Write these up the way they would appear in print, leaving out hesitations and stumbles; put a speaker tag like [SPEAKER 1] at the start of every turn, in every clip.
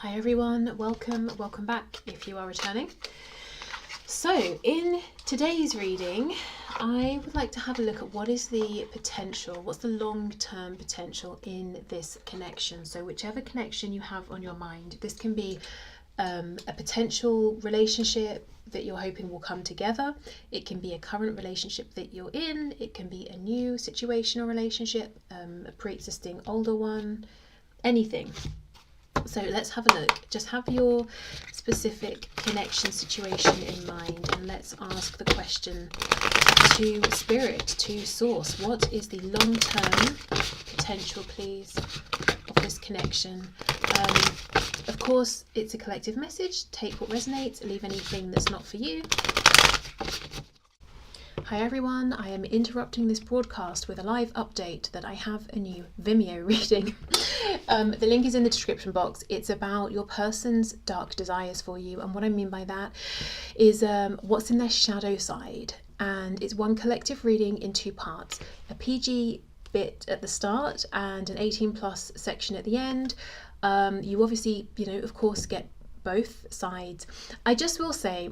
[SPEAKER 1] Hi everyone, welcome back if you are returning. So in today's reading, I would like to have a look at what is the potential, what's the long-term potential in this connection. So whichever connection you have on your mind, this can be a potential relationship that you're hoping will come together. It can be a current relationship that you're in. It can be a new situation or relationship, a pre-existing older one, anything. So let's have a look. Just have your specific connection situation in mind, and let's ask the question to Spirit, to Source. What is the long-term potential, please, of this connection? Of course, it's a collective message. Take what resonates, leave anything that's not for you. Hi everyone, I am interrupting this broadcast with a live update that I have a new Vimeo reading. The link is in the description box. It's about your person's dark desires for you, and what I mean by that is what's in their shadow side. And it's one collective reading in two parts, a PG bit at the start and an 18+ section at the end. You obviously, of course, get both sides. I just will say,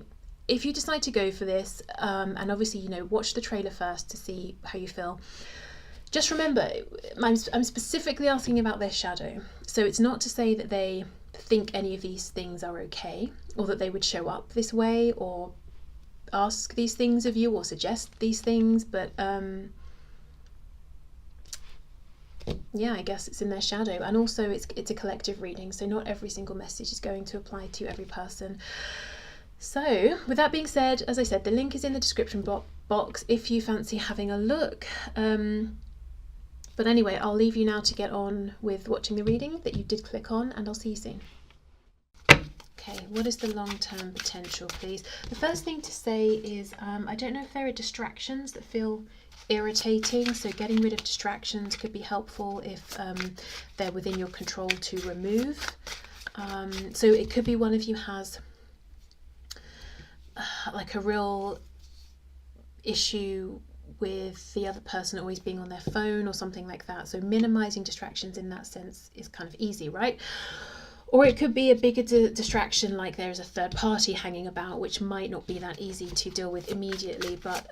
[SPEAKER 1] if you decide to go for this, and obviously, watch the trailer first to see how you feel, just remember, I'm specifically asking about their shadow. So it's not to say that they think any of these things are okay, or that they would show up this way, or ask these things of you, or suggest these things, but yeah, I guess it's in their shadow. And also it's a collective reading, so not every single message is going to apply to every person. So with that being said, as I said, the link is in the description box if you fancy having a look. But anyway, I'll leave you now to get on with watching the reading that you did click on, and I'll see you soon. Okay, what is the long-term potential, please? The first thing to say is I don't know if there are distractions that feel irritating, so getting rid of distractions could be helpful if they're within your control to remove. So it could be one of you has like a real issue with the other person always being on their phone or something like that. So minimizing distractions in that sense is kind of easy, right? Or it could be a bigger distraction, like there's a third party hanging about, which might not be that easy to deal with immediately. But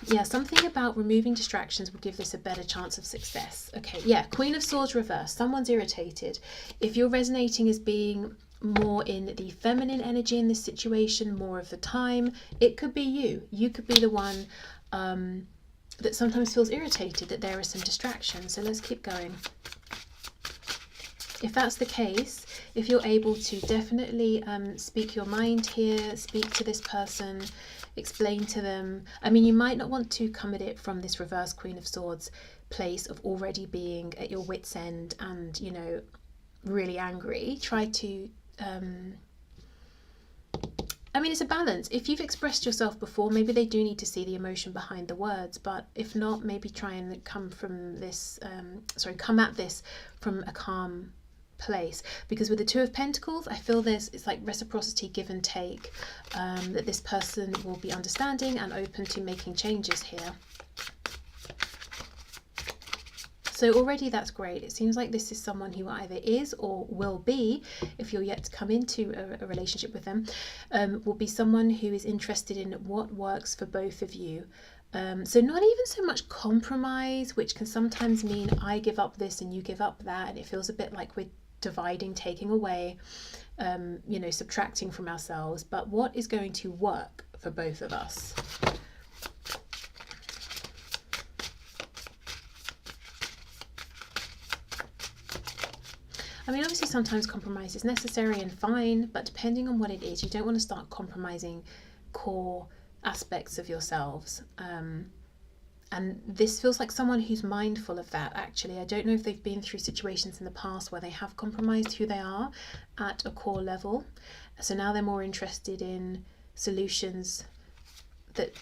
[SPEAKER 1] yeah, something about removing distractions will give this a better chance of success. Okay, yeah, Queen of Swords reversed. Someone's irritated. If you're resonating as being more in the feminine energy in this situation more of the time, it could be you. You could be the one that sometimes feels irritated that there are some distractions. So let's keep going. If that's the case, if you're able to definitely speak your mind here, speak to this person, explain to them. I mean, you might not want to come at it from this reverse Queen of Swords place of already being at your wit's end and, really angry. Try to I mean, it's a balance. If you've expressed yourself before, maybe they do need to see the emotion behind the words, but if not, maybe try and come from this come at this from a calm place, because with the Two of Pentacles, I feel it's like reciprocity, give and take, that this person will be understanding and open to making changes here. So already that's great. It seems like this is someone who either is or will be, if you're yet to come into a relationship with them, will be someone who is interested in what works for both of you. So not even so much compromise, which can sometimes mean I give up this and you give up that, and it feels a bit like we're dividing, taking away, subtracting from ourselves, but what is going to work for both of us? I mean, obviously sometimes compromise is necessary and fine, but depending on what it is, you don't want to start compromising core aspects of yourselves. And this feels like someone who's mindful of that, actually. I don't know if they've been through situations in the past where they have compromised who they are at a core level. So now they're more interested in solutions that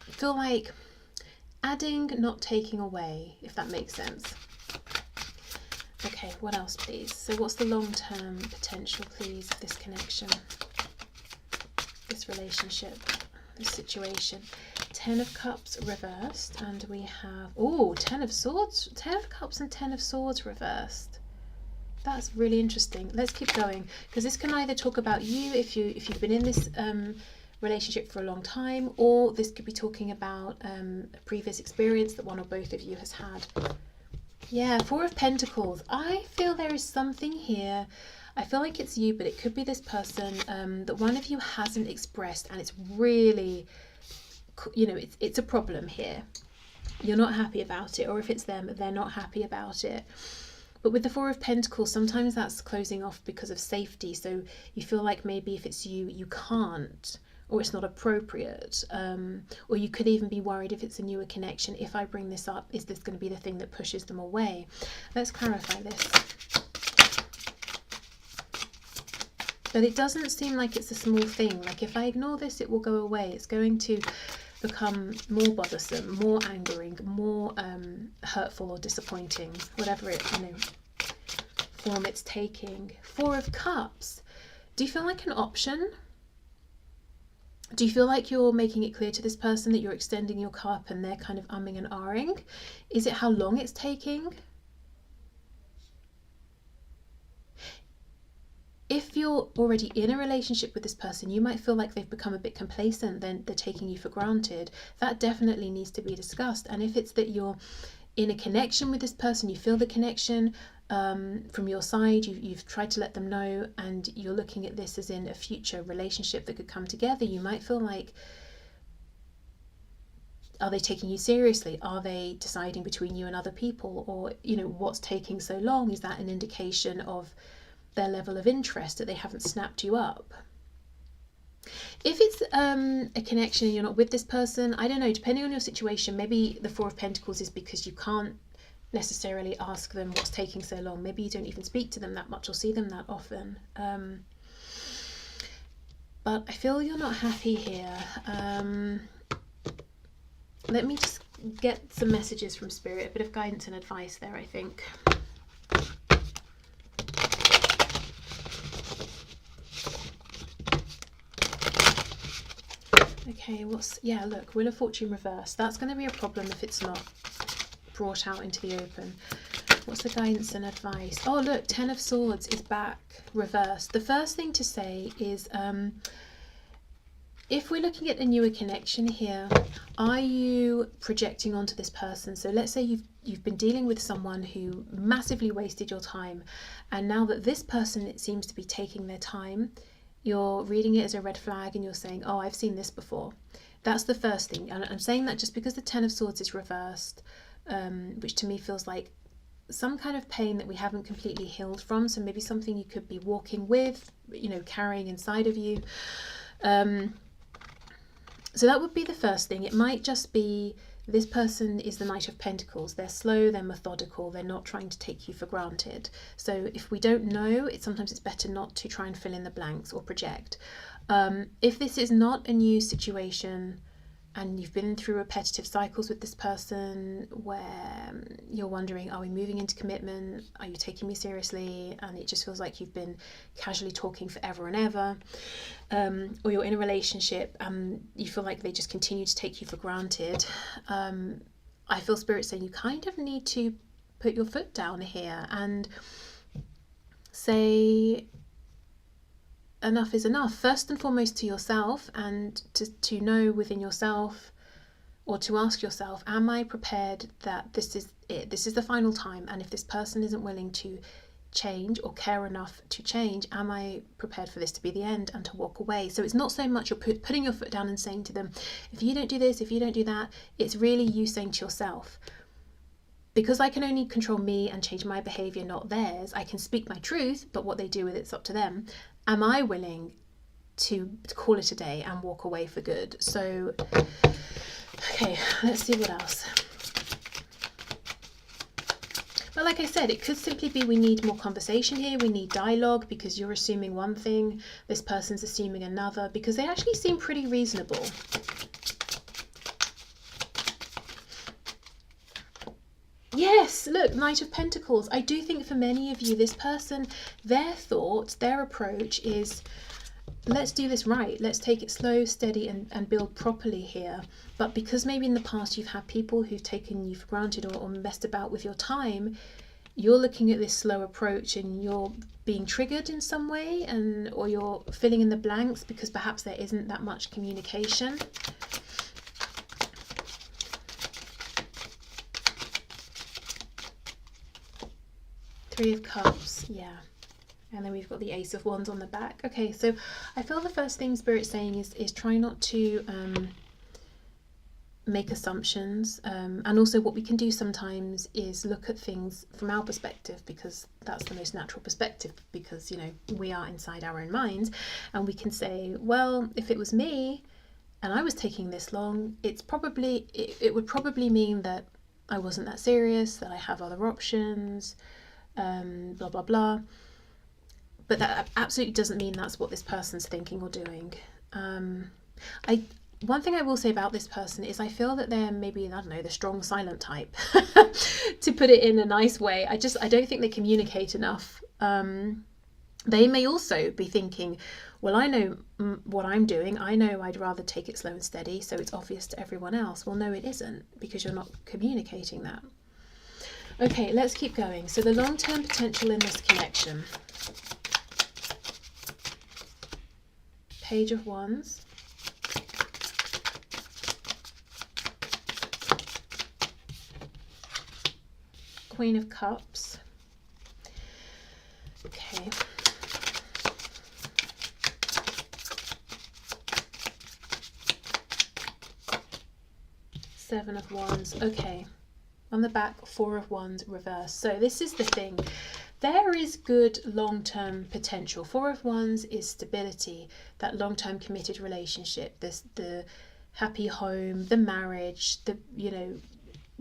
[SPEAKER 1] feel like adding, not taking away, if that makes sense. Okay, what else, please? So what's the long-term potential, please, of this connection, this relationship, this situation? 10 of Cups reversed, and we have, oh, 10 of Swords, 10 of Cups and 10 of Swords reversed. That's really interesting. Let's keep going, because this can either talk about you if you've been in this relationship for a long time, or this could be talking about a previous experience that one or both of you has had. Yeah, Four of Pentacles. I feel there is something here. I feel like it's you, but it could be this person that one of you hasn't expressed, and it's really, you know, it's a problem here. You're not happy about it, or if it's them, they're not happy about it. But with the Four of Pentacles, sometimes that's closing off because of safety. So you feel like maybe if it's you, you can't, or it's not appropriate. Or you could even be worried if it's a newer connection. If I bring this up, is this going to be the thing that pushes them away? Let's clarify this. But it doesn't seem like it's a small thing. Like if I ignore this, it will go away. It's going to become more bothersome, more angering, more hurtful or disappointing, whatever it, you know, form it's taking. Four of Cups. Do you feel like an option? Do you feel like you're making it clear to this person that you're extending your cup and they're kind of umming and ahhing? Is it how long it's taking? If you're already in a relationship with this person, you might feel like they've become a bit complacent, then they're taking you for granted. That definitely needs to be discussed. And if it's that you're in a connection with this person, you feel the connection from your side, you've tried to let them know, and you're looking at this as in a future relationship that could come together, you might feel like, are they taking you seriously? Are they deciding between you and other people? Or, you know, what's taking so long? Is that an indication of their level of interest, that they haven't snapped you up? If it's a connection and you're not with this person, I don't know, depending on your situation, maybe the Four of Pentacles is because you can't necessarily ask them what's taking so long. Maybe you don't even speak to them that much or see them that often. But I feel you're not happy here. Let me just get some messages from Spirit, a bit of guidance and advice there, I think. Okay, yeah, look, Wheel of Fortune reversed. That's going to be a problem if it's not brought out into the open. What's the guidance and advice? Oh, look, Ten of Swords is back, reversed. The first thing to say is, if we're looking at a newer connection here, are you projecting onto this person? So let's say you've been dealing with someone who massively wasted your time, and now that this person, it seems to be taking their time, you're reading it as a red flag and you're saying, oh, I've seen this before. That's the first thing. And I'm saying that just because the Ten of Swords is reversed, which to me feels like some kind of pain that we haven't completely healed from. So maybe something you could be walking with, you know, carrying inside of you. So that would be the first thing. It might just be this person is the Knight of Pentacles. They're slow, they're methodical, they're not trying to take you for granted. So if we don't know, sometimes it's better not to try and fill in the blanks or project. If this is not a new situation and you've been through repetitive cycles with this person where you're wondering, are we moving into commitment? Are you taking me seriously? And it just feels like you've been casually talking forever and ever. Or you're in a relationship and you feel like they just continue to take you for granted. I feel Spirit saying you kind of need to put your foot down here and say, enough is enough. First and foremost to yourself, and to know within yourself, or to ask yourself, am I prepared that this is it? This is the final time, and if this person isn't willing to change or care enough to change, am I prepared for this to be the end and to walk away? So it's not so much you're putting your foot down and saying to them, if you don't do this, if you don't do that, it's really you saying to yourself, because I can only control me and change my behaviour, not theirs. I can speak my truth, but what they do with it's up to them. Am I willing to call it a day and walk away for good? So, okay, let's see what else. But like I said, it could simply be we need more conversation here. We need dialogue, because you're assuming one thing, this person's assuming another, because they actually seem pretty reasonable. Yes, look, Knight of Pentacles. I do think for many of you, this person, their thought, their approach is, let's do this right. Let's take it slow, steady, and build properly here. But because maybe in the past you've had people who've taken you for granted or messed about with your time, you're looking at this slow approach and you're being triggered in some way, or you're filling in the blanks because perhaps there isn't that much communication. Three of Cups, yeah. And then we've got the Ace of Wands on the back. Okay, so I feel the first thing Spirit's saying is try not to make assumptions. And also what we can do sometimes is look at things from our perspective, because that's the most natural perspective, because, you know, we are inside our own minds. And we can say, well, if it was me and I was taking this long, it would probably mean that I wasn't that serious, that I have other options, blah, blah, blah. But that absolutely doesn't mean that's what this person's thinking or doing. One thing I will say about this person is I feel that they're maybe, I don't know, the strong silent type, to put it in a nice way. I don't think they communicate enough. They may also be thinking, well, I know what I'm doing. I know I'd rather take it slow and steady, so it's obvious to everyone else. Well, no, it isn't, because you're not communicating that. Okay, let's keep going. So the long-term potential in this connection. Page of Wands. Queen of Cups. Okay. Seven of Wands. Okay. On the back, Four of Wands reversed. So this is the thing. There is good long-term potential. Four of Wands is stability, that long-term committed relationship, the happy home, the marriage, the, you know,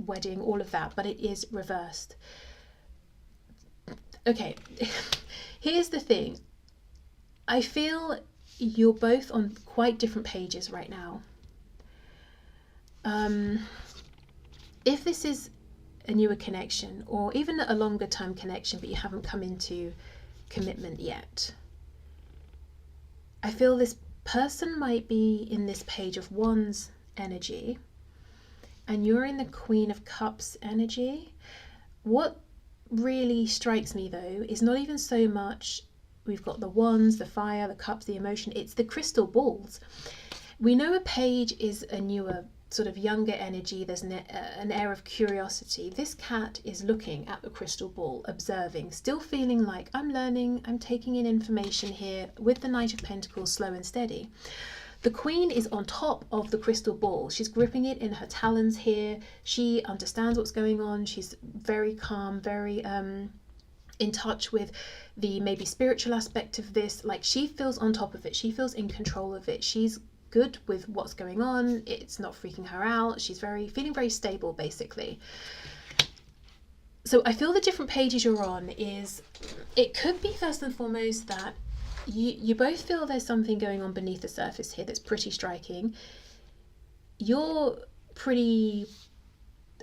[SPEAKER 1] wedding, all of that, but it is reversed. Okay, here's the thing. I feel you're both on quite different pages right now. If this is a newer connection, or even a longer term connection, but you haven't come into commitment yet, I feel this person might be in this Page of Wands energy and you're in the Queen of Cups energy. What really strikes me though is not even so much we've got the wands, the fire, the cups, the emotion, it's the crystal balls. We know a page is a newer, sort of younger energy. There's an air of curiosity. This cat is looking at the crystal ball, observing, still feeling like I'm learning, I'm taking in information here, with the Knight of Pentacles, slow and steady. The Queen is on top of the crystal ball. She's gripping it in her talons here. She understands what's going on. She's very calm, very in touch with the maybe spiritual aspect of this. Like, she feels on top of it. She feels in control of it. She's good with what's going on. It's not freaking her out. She's feeling very stable, basically. So I feel the different pages you're on is, it could be first and foremost that you both feel there's something going on beneath the surface here that's pretty striking. You're pretty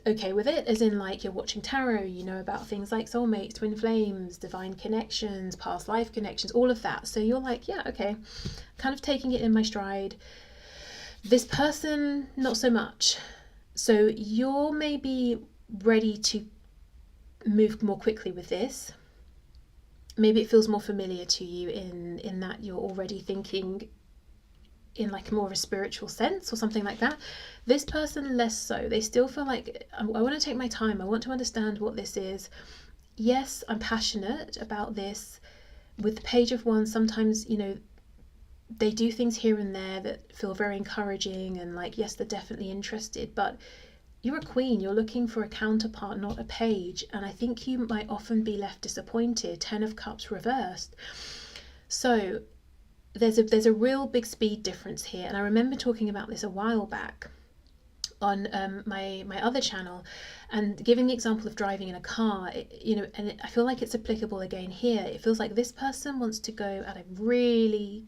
[SPEAKER 1] okay with it, as in, like, you're watching tarot, you know about things like soulmates, twin flames, divine connections, past life connections, all of that. So you're like, yeah, okay, kind of taking it in my stride. This person, not so much. So you're maybe ready to move more quickly with this. Maybe it feels more familiar to you in that you're already thinking in like more of a spiritual sense or something like that. This person, less so. They still feel like, I want to take my time. I want to understand what this is. Yes, I'm passionate about this. With the Page of Wands, sometimes, you know, they do things here and there that feel very encouraging, and like, yes, they're definitely interested, but you're a queen. You're looking for a counterpart, not a page. And I think you might often be left disappointed. 10 of Cups reversed. So there's a real big speed difference here. And I remember talking about this a while back on my other channel, and giving the example of driving in a car, I feel like it's applicable again here. It feels like this person wants to go at a really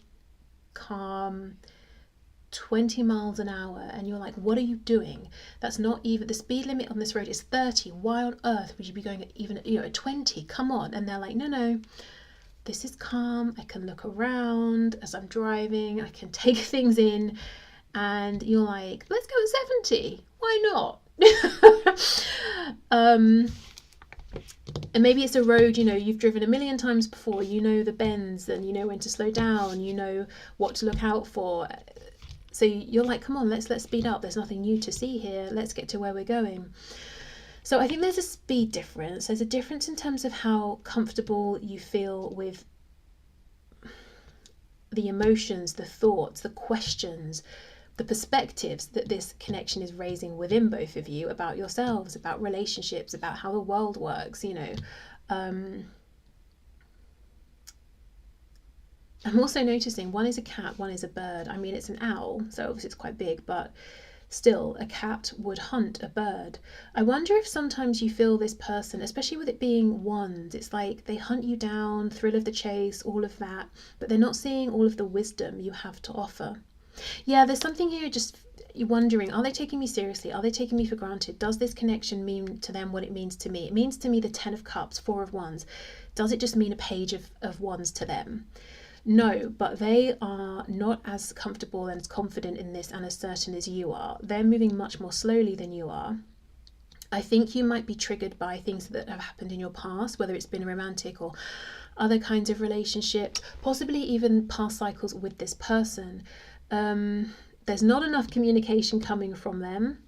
[SPEAKER 1] calm 20 miles an hour, and you're like, what are you doing? That's not even, the speed limit on this road is 30. Why on earth would you be going at even at 20? Come on. And they're like, no, this is calm. I can look around as I'm driving. I can take things in. And you're like, let's go at 70. Why not? And And maybe it's a road, you know, you've driven a million times before, you know the bends and you know when to slow down, you know what to look out for. So you're like, come on, let's speed up. There's nothing new to see here. Let's get to where we're going. So I think there's a speed difference. There's a difference in terms of how comfortable you feel with the emotions, the thoughts, the questions, the perspectives that this connection is raising within both of you about yourselves, about relationships, about how the world works, you know. I'm also noticing one is a cat, one is a bird. I mean, it's an owl, so obviously it's quite big, but still, a cat would hunt a bird. I wonder if sometimes you feel this person, especially with it being wands, it's like they hunt you down, thrill of the chase, all of that, but they're not seeing all of the wisdom you have to offer. Yeah, there's something here just you're wondering, are they taking me seriously? Are they taking me for granted? Does this connection mean to them what it means to me? It means to me the 10 of Cups, 4 of Wands. Does it just mean a page of Wands to them? No, but they are not as comfortable and as confident in this and as certain as you are. They're moving much more slowly than you are. I think you might be triggered by things that have happened in your past, whether it's been romantic or other kinds of relationships, possibly even past cycles with this person. There's not enough communication coming from them.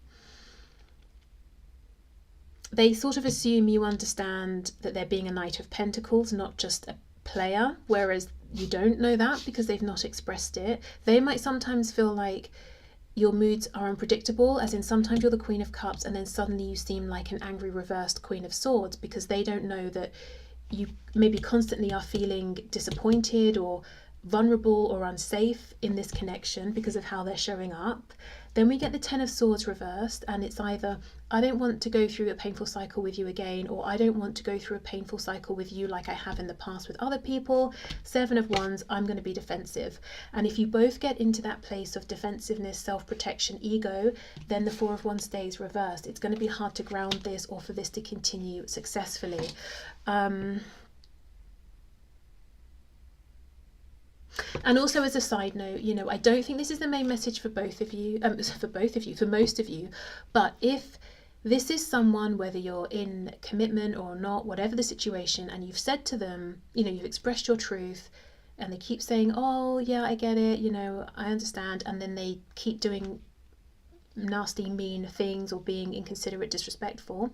[SPEAKER 1] They sort of assume you understand that they're being a Knight of Pentacles, not just a player, whereas you don't know that because they've not expressed it. They might sometimes feel like your moods are unpredictable, as in sometimes you're the Queen of Cups and then suddenly you seem like an angry reversed Queen of Swords, because they don't know that you maybe constantly are feeling disappointed or vulnerable or unsafe in this connection because of how they're showing up. Then we get the 10 of Swords reversed, and it's either I don't want to go through a painful cycle with you again, or I don't want to go through a painful cycle with you like I have in the past with other people. 7 of Wands, I'm going to be defensive. And if you both get into that place of defensiveness, self-protection, ego, then the 4 of Wands stays reversed. It's going to be hard to ground this or for this to continue successfully. And also, as a side note, you know, I don't think this is the main message for both of you, for most of you, but if this is someone, whether you're in commitment or not, whatever the situation, and you've said to them, you know, you've expressed your truth, and they keep saying, oh yeah, I get it, you know, I understand, and then they keep doing nasty, mean things or being inconsiderate, disrespectful,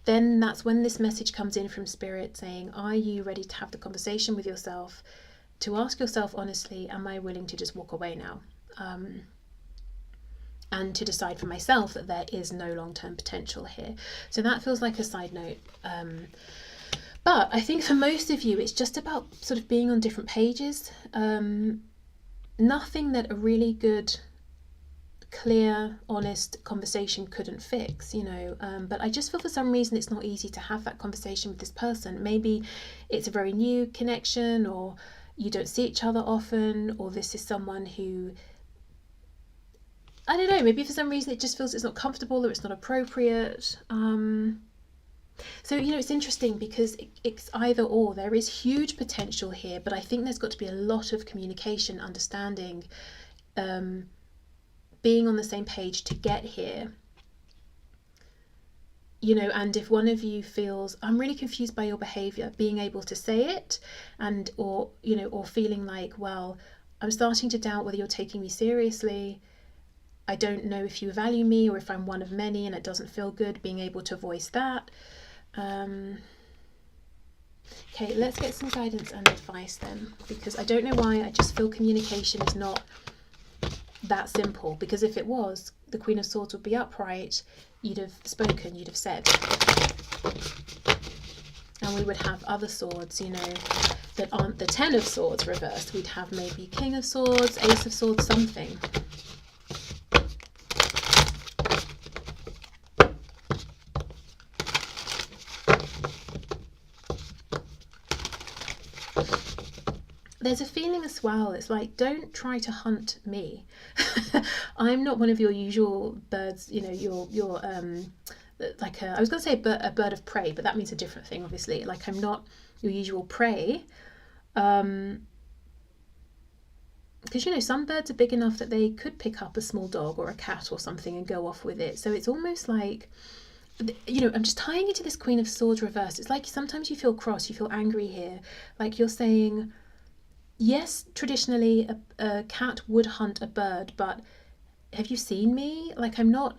[SPEAKER 1] then that's when this message comes in from Spirit saying, are you ready to have the conversation with yourself, to ask yourself honestly, am I willing to just walk away now? And to decide for myself that there is no long-term potential here. So that feels like a side note. But I think for most of you, it's just about sort of being on different pages. Nothing that a really good, clear, honest conversation couldn't fix, you know. But I just feel for some reason it's not easy to have that conversation with this person. Maybe it's a very new connection, or you don't see each other often, or this is someone who, I don't know, maybe for some reason it just feels it's not comfortable or it's not appropriate. So, you know, it's interesting because it's either or. There is huge potential here, but I think there's got to be a lot of communication, understanding, being on the same page to get here. You know, and if one of you feels, I'm really confused by your behavior, being able to say it, and or, you know, or feeling like, well, I'm starting to doubt whether you're taking me seriously. I don't know if you value me or if I'm one of many and it doesn't feel good, being able to voice that. Okay, let's get some guidance and advice then, because I don't know why, I just feel communication is not that simple, because if it was, the Queen of Swords would be upright, you'd have spoken, you'd have said, and we would have other swords, you know, that aren't the 10 of Swords reversed. We'd have maybe King of Swords, Ace of Swords, something. There's a feeling as well, it's like, don't try to hunt me. I'm not one of your usual birds, you know, your like I was going to say a bird of prey, but that means a different thing, obviously. Like, I'm not your usual prey. Because, you know, some birds are big enough that they could pick up a small dog or a cat or something and go off with it. So it's almost like you know, I'm just tying into this Queen of Swords reversed. It's like sometimes you feel cross, you feel angry here. Like you're saying, yes, traditionally a cat would hunt a bird, but have you seen me? Like, I'm not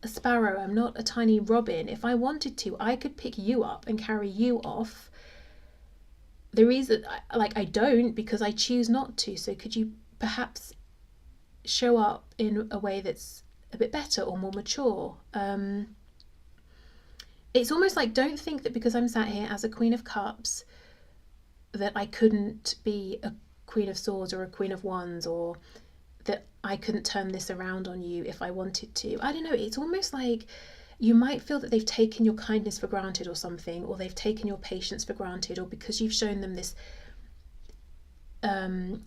[SPEAKER 1] a sparrow, I'm not a tiny robin. If I wanted to, I could pick you up and carry you off. The reason, like, I don't, because I choose not to. So could you perhaps show up in a way that's a bit better or more mature? It's almost like, don't think that because I'm sat here as a Queen of Cups that I couldn't be a Queen of Swords or a Queen of Wands, or that I couldn't turn this around on you if I wanted to. I don't know, it's almost like you might feel that they've taken your kindness for granted or something, or they've taken your patience for granted, or because you've shown them this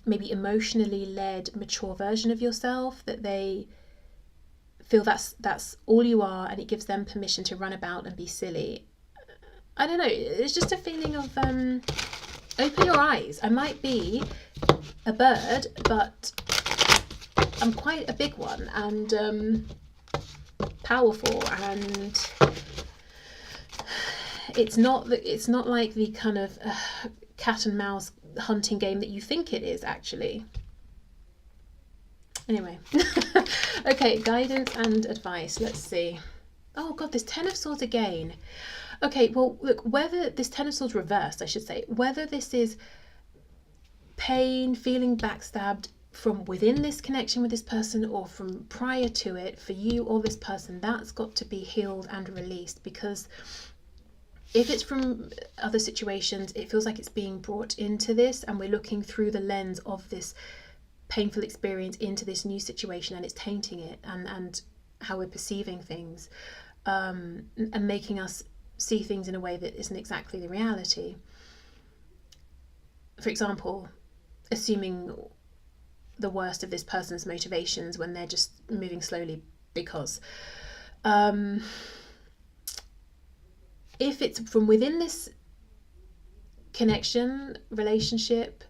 [SPEAKER 1] maybe emotionally led, mature version of yourself, that they feel that's all you are, and it gives them permission to run about and be silly. I don't know, it's just a feeling of open your eyes. I might be a bird, but I'm quite a big one, and powerful, and it's not like the kind of cat and mouse hunting game that you think it is, actually. Anyway, okay, guidance and advice. Let's see. Oh god, this Ten of Swords again. Okay, well, look, whether this Ten of Swords reversed, I should say, whether this is pain, feeling backstabbed from within this connection with this person or from prior to it, for you or this person, that's got to be healed and released. Because if it's from other situations, it feels like it's being brought into this, and we're looking through the lens of this painful experience into this new situation, and it's tainting it and how we're perceiving things, and making us see things in a way that isn't exactly the reality. For example, assuming the worst of this person's motivations when they're just moving slowly because if it's from within this connection, relationship,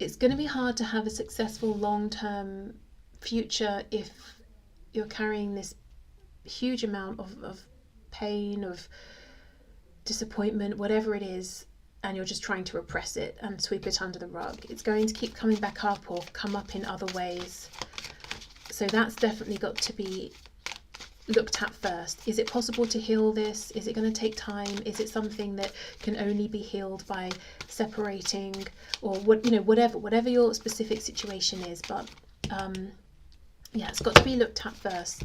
[SPEAKER 1] it's going to be hard to have a successful long-term future if you're carrying this huge amount of pain, of disappointment, whatever it is, and you're just trying to repress it and sweep it under the rug. It's going to keep coming back up or come up in other ways. So that's definitely got to be looked at first. Is it possible to heal this? Is it going to take time? Is it something that can only be healed by separating, or what, you know, whatever your specific situation is? But yeah, it's got to be looked at first,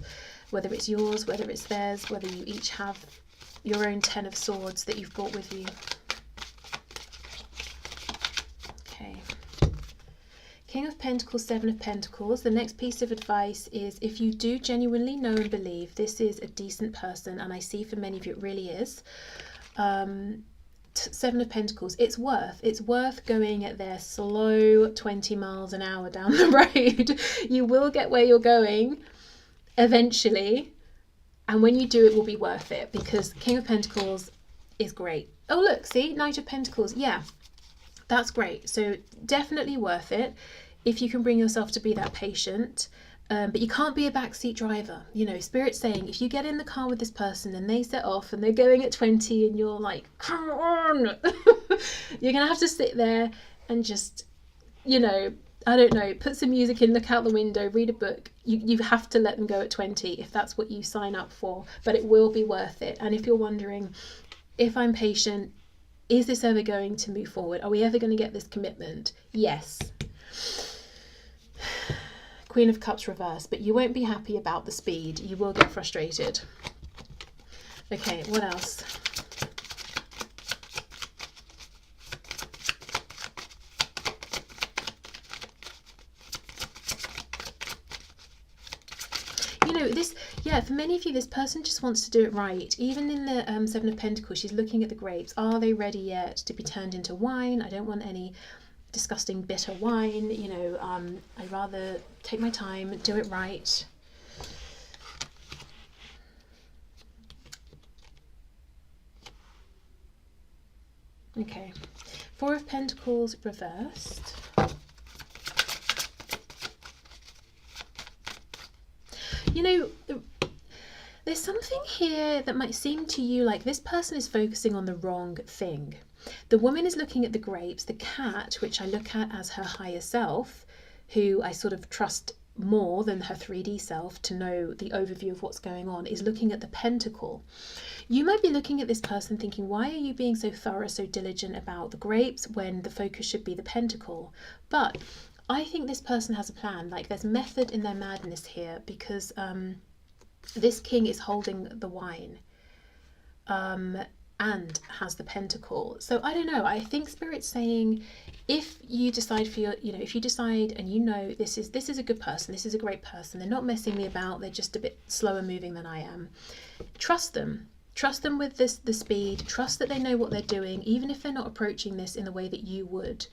[SPEAKER 1] whether it's yours, whether it's theirs, whether you each have your own Ten of Swords that you've brought with you. Okay. King of Pentacles, Seven of Pentacles. The next piece of advice is, if you do genuinely know and believe this is a decent person, and I see for many of you it really is, Seven of Pentacles, it's worth going at their slow 20 miles an hour down the road. You will get where you're going eventually, and when you do, it will be worth it, because King of Pentacles is great. Oh look, see, Knight of Pentacles, yeah, that's great. So definitely worth it if you can bring yourself to be that patient. But you can't be a backseat driver. You know, Spirit's saying, if you get in the car with this person and they set off and they're going at 20 and you're like, come on, you're going to have to sit there and just, you know, I don't know, put some music in, look out the window, read a book. You have to let them go at 20 if that's what you sign up for. But it will be worth it. And if you're wondering, if I'm patient, is this ever going to move forward? Are we ever going to get this commitment? Yes. Queen of Cups reverse, but you won't be happy about the speed. You will get frustrated. Okay, what else? You know, this, yeah, for many of you, this person just wants to do it right. Even in the Seven of Pentacles, she's looking at the grapes. Are they ready yet to be turned into wine? I don't want any disgusting bitter wine, you know. I'd rather take my time, do it right. Okay, Four of Pentacles reversed. You know, There's something here that might seem to you like this person is focusing on the wrong thing. The woman is looking at the grapes. The cat, which I look at as her higher self, who I sort of trust more than her 3D self to know the overview of what's going on, is looking at the pentacle. You might be looking at this person thinking, why are you being so thorough, so diligent about the grapes when the focus should be the pentacle? But I think this person has a plan. Like, there's method in their madness here, because this king is holding the wine and has the pentacle. So I don't know, I think Spirit's saying, if you decide for your, if you decide and this is a good person, this is a great person, they're not messing me about, they're just a bit slower moving than I am, trust them. Trust them with the speed. Trust that they know what they're doing, even if they're not approaching this in the way that you would.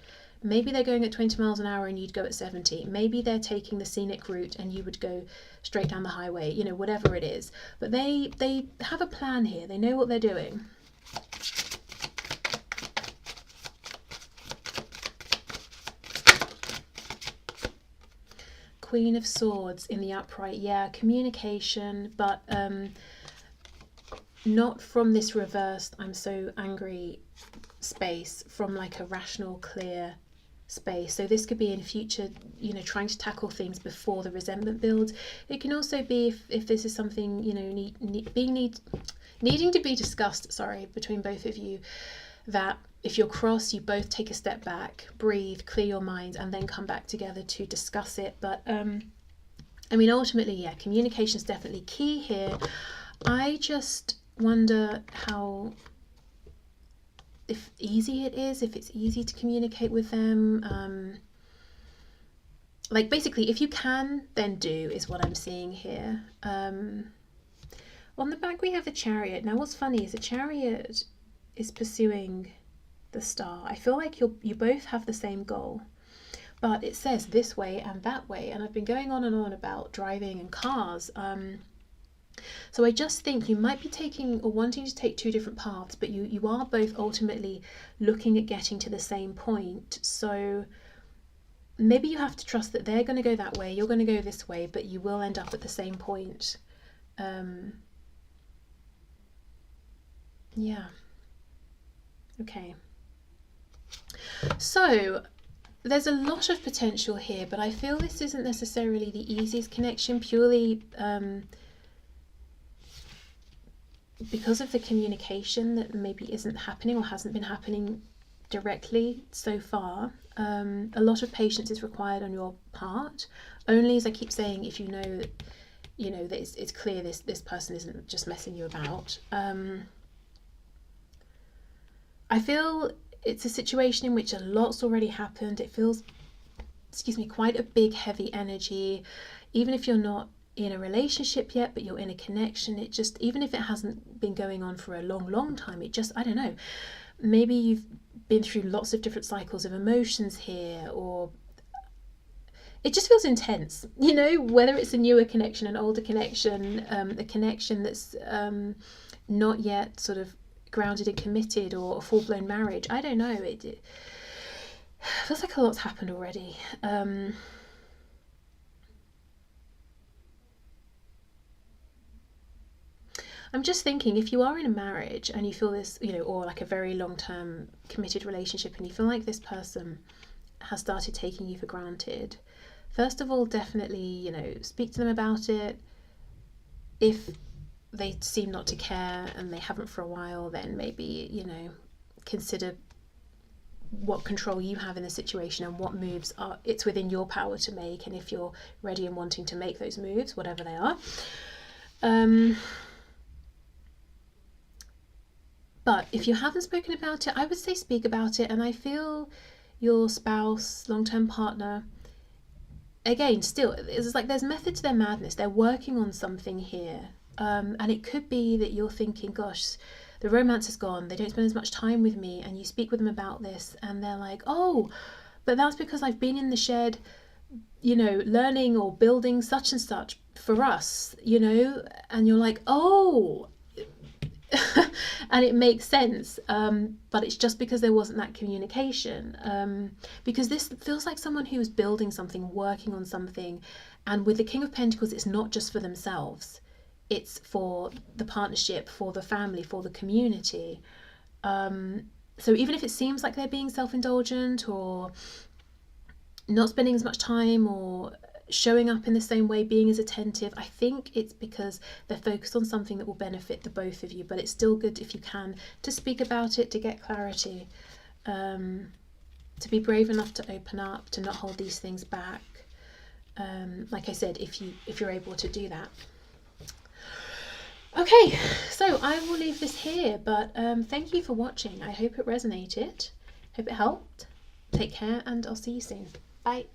[SPEAKER 1] Maybe they're going at 20 miles an hour and you'd go at 70. Maybe they're taking the scenic route and you would go straight down the highway, whatever it is. But they have a plan here. They know what they're doing. Queen of Swords in the upright. Yeah, communication, but not from this reversed I'm so angry space, from like a rational, clear space. So this could be in future, trying to tackle things before the resentment builds. It can also be if this is something, needing to be discussed, between both of you, that if you're cross, you both take a step back, breathe, clear your minds, and then come back together to discuss it. But ultimately, yeah, communication is definitely key here. I just wonder if it's easy to communicate with them. Like, basically, if you can, then do, is what I'm seeing here. On the back we have the Chariot. Now what's funny is the Chariot is pursuing the star. I feel like you both have the same goal, but it says this way and that way, and I've been going on and on about driving and cars. So I just think you might be taking or wanting to take two different paths, but you are both ultimately looking at getting to the same point. So maybe you have to trust that they're going to go that way, you're going to go this way, but you will end up at the same point. Yeah. Okay. So there's a lot of potential here, but I feel this isn't necessarily the easiest connection, purely because of the communication that maybe isn't happening or hasn't been happening directly so far. A lot of patience is required on your part, only, as I keep saying, if you know that it's clear this person isn't just messing you about. I feel it's a situation in which a lot's already happened. It feels, quite a big, heavy energy. Even if you're not in a relationship yet, but you're in a connection, it just, even if it hasn't been going on for a long time, it just, I don't know, maybe you've been through lots of different cycles of emotions here, or it just feels intense, whether it's a newer connection, an older connection, a connection that's not yet sort of grounded and committed, or a full-blown marriage. I don't know, it feels like a lot's happened already. I'm just thinking, if you are in a marriage and you feel this, or like a very long-term committed relationship, and you feel like this person has started taking you for granted, first of all, definitely, speak to them about it. If they seem not to care and they haven't for a while, then maybe, consider what control you have in the situation and what moves it's within your power to make, and if you're ready and wanting to make those moves, whatever they are. But if you haven't spoken about it, I would say speak about it. And I feel your spouse, long-term partner, again, still, it's like there's method to their madness. They're working on something here. And it could be that you're thinking, gosh, the romance is gone. They don't spend as much time with me. And you speak with them about this and they're like, oh, but that's because I've been in the shed, learning or building such and such for us, and you're like, oh, and it makes sense, but it's just because there wasn't that communication, because this feels like someone who is building something, working on something, and with the King of Pentacles, it's not just for themselves, it's for the partnership, for the family, for the community. So even if it seems like they're being self-indulgent or not spending as much time or showing up in the same way, being as attentive, I think it's because they're focused on something that will benefit the both of you. But it's still good, if you can, to speak about it, to get clarity, to be brave enough to open up, to not hold these things back. Like I said, if you're able to do that. Okay, so I will leave this here, but thank you for watching. I hope it resonated, hope it helped. Take care, and I'll see you soon. Bye.